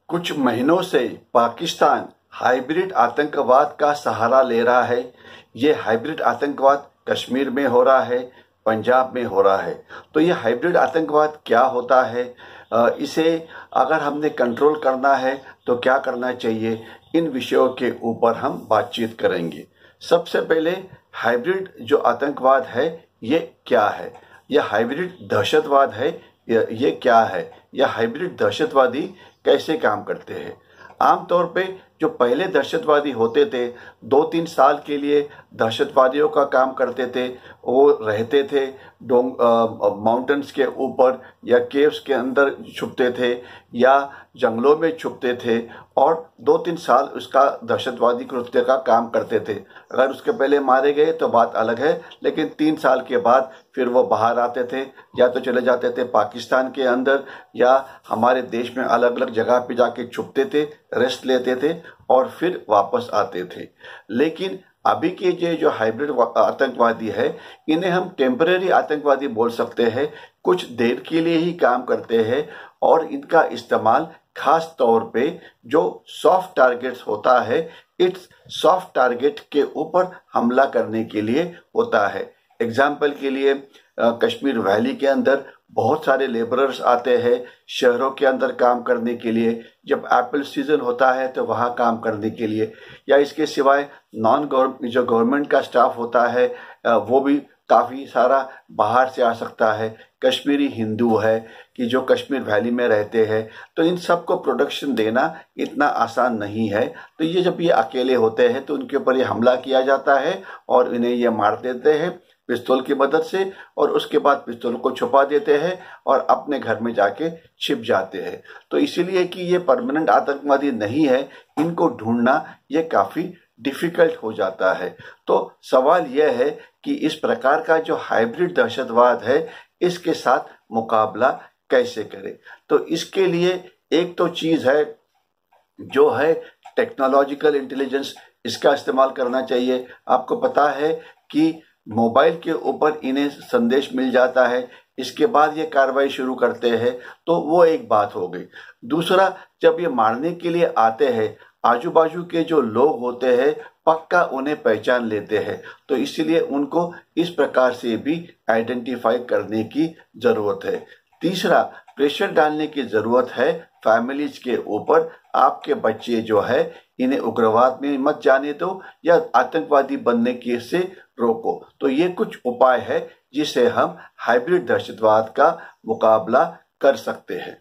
कुछ महीनों से पाकिस्तान हाइब्रिड आतंकवाद का सहारा ले रहा है। ये हाइब्रिड आतंकवाद कश्मीर में हो रहा है, पंजाब में हो रहा है। तो ये हाइब्रिड आतंकवाद क्या होता है, इसे अगर हमने कंट्रोल करना है तो क्या करना चाहिए, इन विषयों के ऊपर हम बातचीत करेंगे। सबसे पहले हाइब्रिड जो आतंकवाद है ये क्या है, यह हाइब्रिड दहशतवाद है, ये क्या है, यह हाइब्रिड दहशतवादी कैसे काम करते हैं। आमतौर पे जो पहले दहशतवादी होते थे 2-3 साल के लिए दहशतवादियों का काम करते थे। वो रहते थे माउंटेन्स के ऊपर या केव्स के अंदर छुपते थे या जंगलों में छुपते थे और 2-3 साल उसका दहशतवादी कृत्य का काम करते थे। अगर उसके पहले मारे गए तो बात अलग है, लेकिन 3 साल के बाद फिर वो बाहर आते थे, या तो चले जाते थे पाकिस्तान के अंदर या हमारे देश में अलग अलग जगह पे जाके छुपते थे, रेस्ट लेते थे और फिर वापस आते थे। लेकिन अभी के जो हाइब्रिड आतंकवादी है, इन्हें हम टेम्परेरी आतंकवादी बोल सकते हैं। कुछ देर के लिए ही काम करते हैं और इनका इस्तेमाल खास तौर पे जो सॉफ्ट टारगेट्स होता है, इट्स सॉफ्ट टारगेट के ऊपर हमला करने के लिए होता है। एग्जाम्पल के लिए कश्मीर वैली के अंदर बहुत सारे लेबरर्स आते हैं शहरों के अंदर काम करने के लिए, जब एप्पल सीजन होता है तो वहाँ काम करने के लिए, या इसके सिवाय जो गवर्नमेंट का स्टाफ होता है वो भी काफ़ी सारा बाहर से आ सकता है। कश्मीरी हिंदू है कि जो कश्मीर वैली में रहते हैं, तो इन सबको प्रोटेक्शन देना इतना आसान नहीं है। तो ये जब ये अकेले होते हैं तो उनके ऊपर ये हमला किया जाता है और इन्हें ये मार देते हैं पिस्तौल की मदद से, और उसके बाद पिस्तौल को छुपा देते हैं और अपने घर में जाके छिप जाते हैं। तो इसीलिए कि ये परमानेंट आतंकवादी नहीं है, इनको ढूंढना ये काफ़ी डिफिकल्ट हो जाता है। तो सवाल यह है कि इस प्रकार का जो हाइब्रिड दहशतवाद है, इसके साथ मुकाबला कैसे करें। तो इसके लिए एक तो चीज़ है जो है टेक्नोलॉजिकल इंटेलिजेंस, इसका इस्तेमाल करना चाहिए। आपको पता है कि मोबाइल के ऊपर इन्हें संदेश मिल जाता है, इसके बाद ये कार्रवाई शुरू करते हैं, तो वो एक बात हो गई। दूसरा, जब ये मारने के लिए आते हैं, आजू बाजू के जो लोग होते हैं पक्का उन्हें पहचान लेते हैं, तो इसीलिए उनको इस प्रकार से भी आइडेंटिफाई करने की जरूरत है। तीसरा, प्रेशर डालने की जरूरत है फैमिलीज के ऊपर। आपके बच्चे जो है इन्हें उग्रवाद में मत जाने दो या आतंकवादी बनने के से रोको। तो ये कुछ उपाय है जिससे हम हाइब्रिड दहशतवाद का मुकाबला कर सकते हैं।